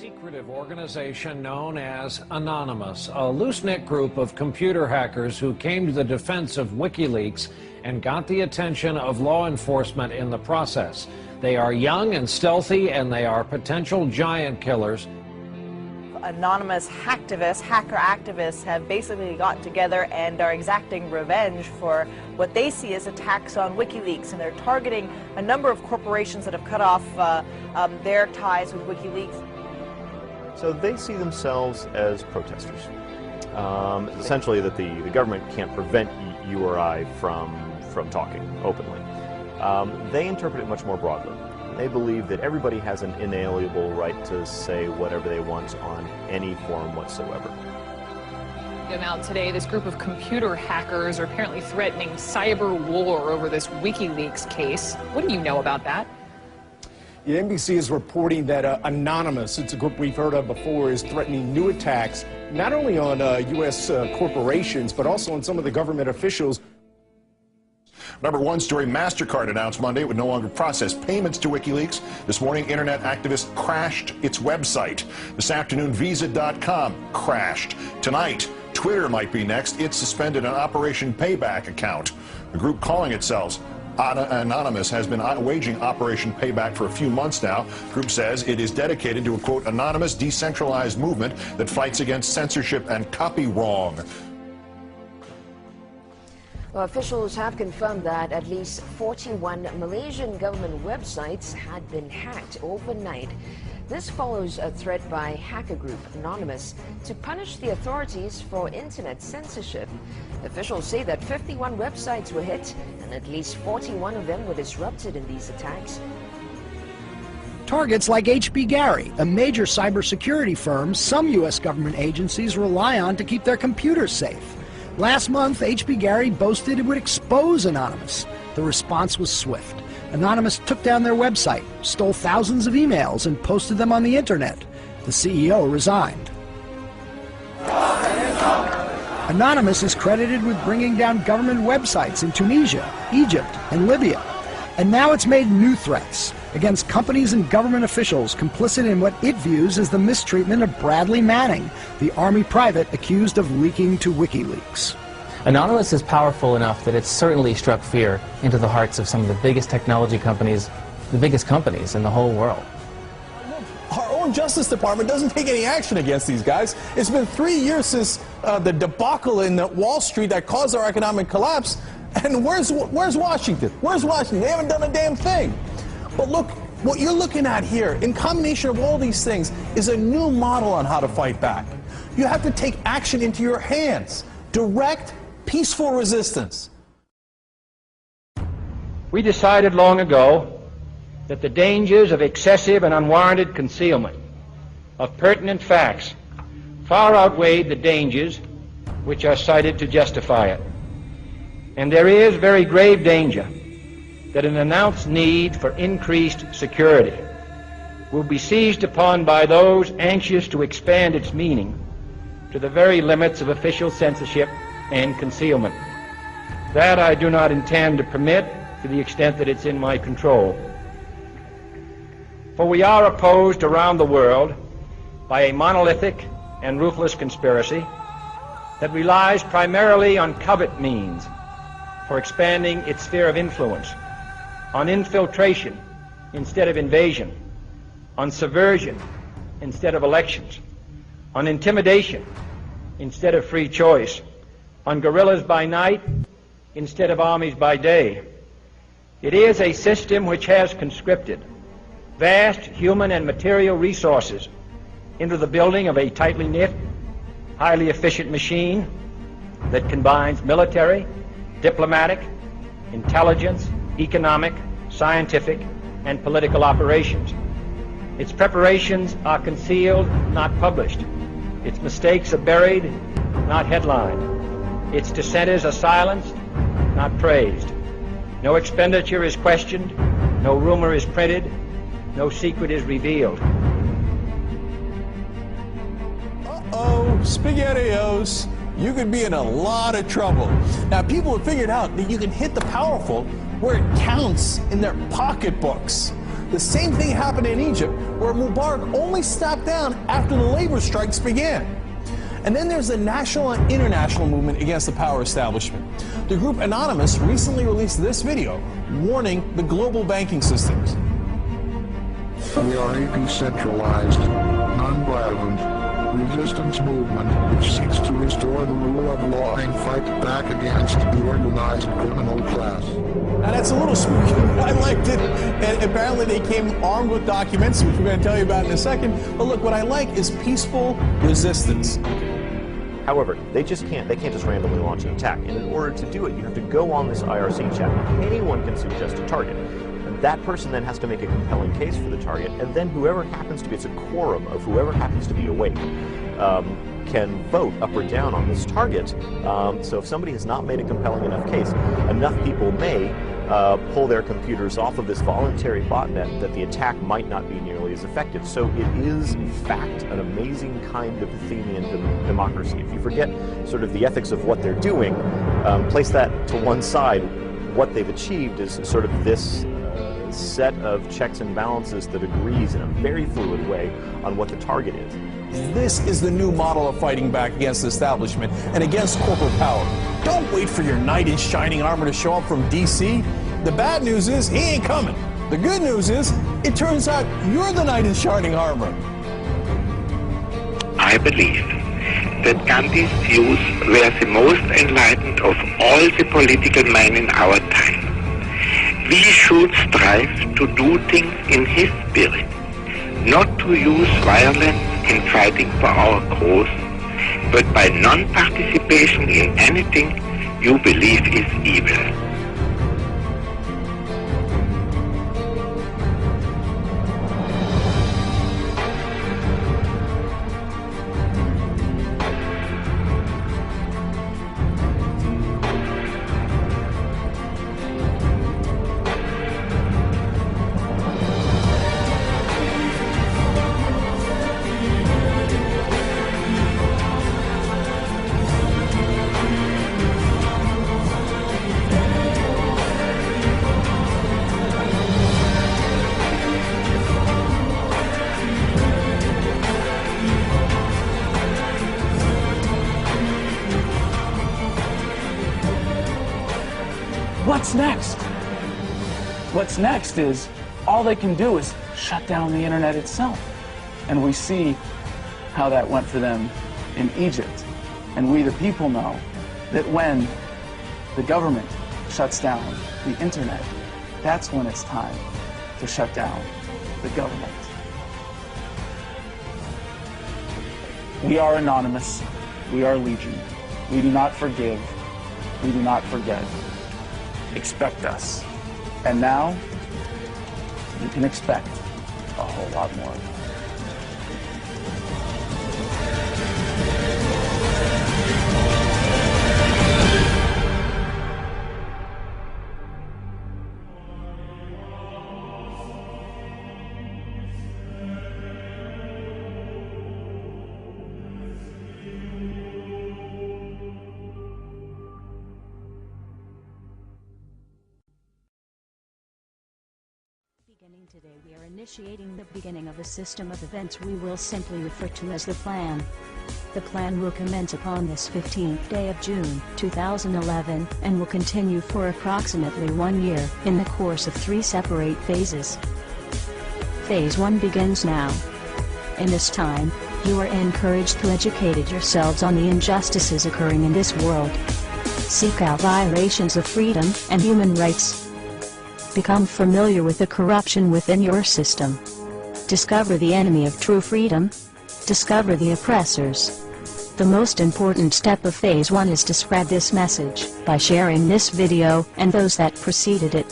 secretive organization known as Anonymous, a loose-knit group of computer hackers who came to the defense of WikiLeaks and got the attention of law enforcement in the process. They are young and stealthy, and they are potential giant killers. Anonymous hacker activists have basically got together and are exacting revenge for what they see as attacks on WikiLeaks, and they're targeting a number of corporations that have cut off their ties with WikiLeaks. So they see themselves as protesters. Essentially that the government can't prevent you or I from talking openly. They interpret it much more broadly. They believe that everybody has an inalienable right to say whatever they want on any forum whatsoever. Now today, this group of computer hackers are apparently threatening cyber war over this WikiLeaks case. What do you know about that? Yeah, NBC is reporting that Anonymous, it's a group we've heard of before, is threatening new attacks not only on U.S. corporations, but also on some of the government officials. Number one story, MasterCard announced Monday it would no longer process payments to WikiLeaks. This morning, internet activists crashed its website. This afternoon, Visa.com crashed. Tonight, Twitter might be next. It suspended an Operation Payback account. The group calling itself Anonymous has been waging Operation Payback for a few months now. The group says it is dedicated to a, quote, anonymous, decentralized movement that fights against censorship and copy wrong. Well, officials have confirmed that at least 41 Malaysian government websites had been hacked overnight. This follows a threat by hacker group Anonymous to punish the authorities for internet censorship. Officials say that 51 websites were hit and at least 41 of them were disrupted in these attacks. Targets like H.B. Gary, a major cybersecurity firm some U.S. government agencies rely on to keep their computers safe. Last month, H.B. Gary boasted it would expose Anonymous. The response was swift. Anonymous took down their website, stole thousands of emails, and posted them on the internet. The CEO resigned. Anonymous is credited with bringing down government websites in Tunisia, Egypt, and Libya. And now it's made new threats against companies and government officials complicit in what it views as the mistreatment of Bradley Manning, the Army private accused of leaking to WikiLeaks. Anonymous is powerful enough that it's certainly struck fear into the hearts of some of the biggest technology companies, the biggest companies in the whole world. Our own Justice Department doesn't take any action against these guys. It's been 3 years since the debacle in Wall Street that caused our economic collapse. And where's Washington? Where's Washington? They haven't done a damn thing. But look, what you're looking at here, in combination of all these things, is a new model on how to fight back. You have to take action into your hands. Direct, peaceful resistance. We decided long ago that the dangers of excessive and unwarranted concealment of pertinent facts far outweighed the dangers which are cited to justify it. And there is very grave danger that an announced need for increased security will be seized upon by those anxious to expand its meaning to the very limits of official censorship and concealment. That I do not intend to permit to the extent that it's in my control. For we are opposed around the world by a monolithic and ruthless conspiracy that relies primarily on covert means for expanding its sphere of influence, on infiltration instead of invasion, on subversion instead of elections, on intimidation instead of free choice, on guerrillas by night instead of armies by day. It is a system which has conscripted vast human and material resources into the building of a tightly knit, highly efficient machine that combines military, diplomatic, intelligence, economic, scientific, and political operations. Its preparations are concealed, not published. Its mistakes are buried, not headlined. Its dissenters are silenced, not praised. No expenditure is questioned, no rumor is printed, no secret is revealed. Uh-oh, SpaghettiOs. You could be in a lot of trouble. Now, people have figured out that you can hit the powerful where it counts in their pocketbooks. The same thing happened in Egypt, where Mubarak only stepped down after the labor strikes began. And then there's the national and international movement against the power establishment. The group Anonymous recently released this video warning the global banking systems. We are a decentralized, non-violent resistance movement which seeks to restore the rule of law and fight back against the organized criminal class. Now that's a little spooky. I liked it. And apparently they came armed with documents, which we're going to tell you about in a second. But look, what I like is peaceful resistance. However, they can't just randomly launch an attack. And in order to do it, you have to go on this IRC chat. Anyone can suggest a target. And that person then has to make a compelling case for the target, and then whoever happens to be, it's a quorum of whoever happens to be awake, can vote up or down on this target. So if somebody has not made a compelling enough case, enough people may pull their computers off of this voluntary botnet that the attack might not be nearly as effective. So it is, in fact, an amazing kind of Athenian democracy. If you forget sort of the ethics of what they're doing, place that to one side, what they've achieved is sort of this set of checks and balances that agrees in a very fluid way on what the target is. This is the new model of fighting back against the establishment and against corporate power. Don't wait for your knight in shining armor to show up from DC. The bad news is he ain't coming. The good news is it turns out you're the knight in shining armor. I believe that Gandhi's views were the most enlightened of all the political men in our time. We should strive to do things in his spirit, not to use violence in fighting for our cause, but by non-participation in anything you believe is evil. What's next? What's next is all they can do is shut down the internet itself. And we see how that went for them in Egypt. And we, the people, know that when the government shuts down the internet, that's when it's time to shut down the government. We are anonymous. We are legion. We do not forgive. We do not forget. Expect us. And now, you can expect a whole lot more. Today we are initiating the beginning of a system of events we will simply refer to as the plan. The plan will commence upon this 15th day of June, 2011, and will continue for approximately 1 year, in the course of 3 separate phases. Phase 1 begins now. In this time, you are encouraged to educate yourselves on the injustices occurring in this world. Seek out violations of freedom and human rights. Become familiar with the corruption within your system. Discover the enemy of true freedom. Discover the oppressors. The most important step of Phase 1 is to spread this message by sharing this video and those that preceded it.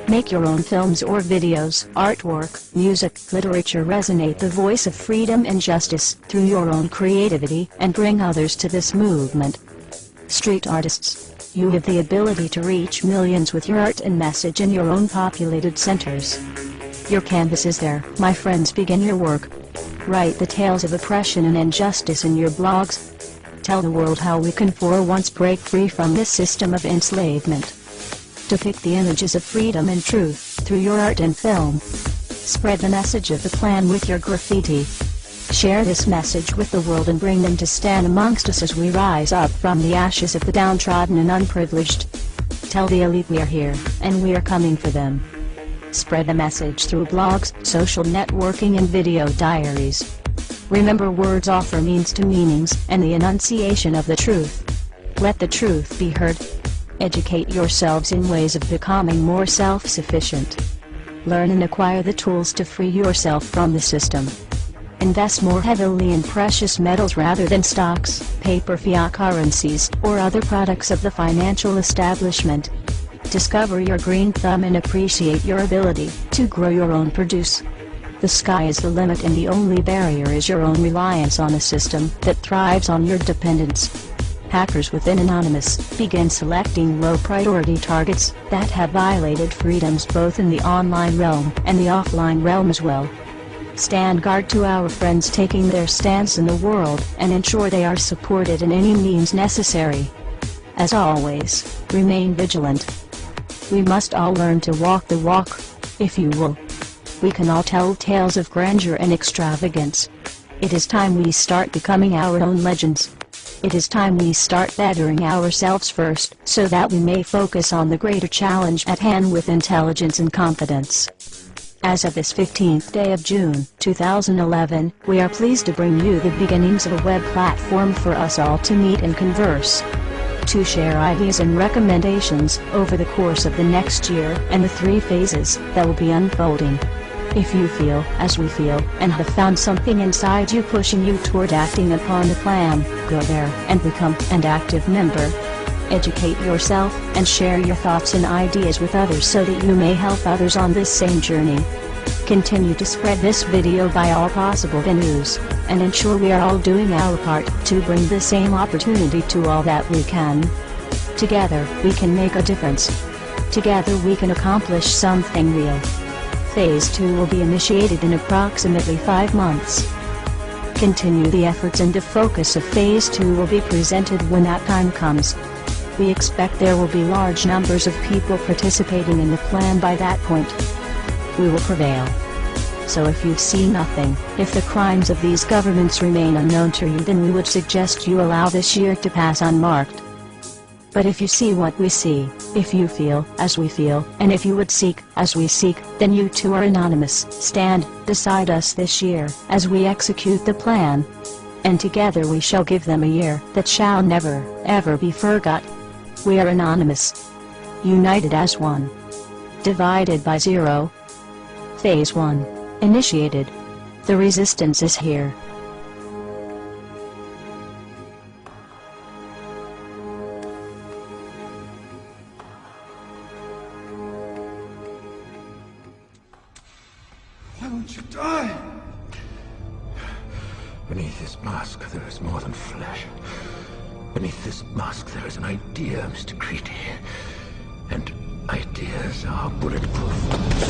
Make your own films or videos, artwork, music, literature resonate the voice of freedom and justice through your own creativity and bring others to this movement. Street artists, you have the ability to reach millions with your art and message in your own populated centers. Your canvas is there, my friends. Begin your work. Write the tales of oppression and injustice in your blogs. Tell the world how we can for once break free from this system of enslavement. Depict the images of freedom and truth through your art and film. Spread the message of the plan with your graffiti. Share this message with the world and bring them to stand amongst us as we rise up from the ashes of the downtrodden and unprivileged. Tell the elite we are here, and we are coming for them. Spread the message through blogs, social networking and video diaries. Remember, words offer means to meanings, and the enunciation of the truth. Let the truth be heard. Educate yourselves in ways of becoming more self-sufficient. Learn and acquire the tools to free yourself from the system. Invest more heavily in precious metals rather than stocks, paper fiat currencies, or other products of the financial establishment. Discover your green thumb and appreciate your ability to grow your own produce. The sky is the limit, and the only barrier is your own reliance on a system that thrives on your dependence. Hackers within Anonymous begin selecting low-priority targets that have violated freedoms both in the online realm and the offline realm as well. Stand guard to our friends taking their stance in the world, and ensure they are supported in any means necessary. As always, remain vigilant. We must all learn to walk the walk, if you will. We can all tell tales of grandeur and extravagance. It is time we start becoming our own legends. It is time we start bettering ourselves first, so that we may focus on the greater challenge at hand with intelligence and confidence. As of this 15th day of June, 2011, we are pleased to bring you the beginnings of a web platform for us all to meet and converse. To share ideas and recommendations over the course of the next year and the 3 phases that will be unfolding. If you feel, as we feel, and have found something inside you pushing you toward acting upon the plan, go there and become an active member. Educate yourself, and share your thoughts and ideas with others so that you may help others on this same journey. Continue to spread this video by all possible venues, and ensure we are all doing our part to bring the same opportunity to all that we can. Together, we can make a difference. Together we can accomplish something real. Phase 2 will be initiated in approximately 5 months. Continue the efforts, and the focus of Phase 2 will be presented when that time comes. We expect there will be large numbers of people participating in the plan by that point. We will prevail. So if you see nothing, if the crimes of these governments remain unknown to you, then we would suggest you allow this year to pass unmarked. But if you see what we see, if you feel as we feel, and if you would seek as we seek, then you too are anonymous. Stand beside us this year as we execute the plan. And together we shall give them a year that shall never, ever be forgot. We are anonymous. United as one. Divided by 0. Phase 1. Initiated. The resistance is here. Why won't you die? Beneath this mask there is more than flesh. Beneath this mask there is an idea, Mr. Creedy. And ideas are bulletproof.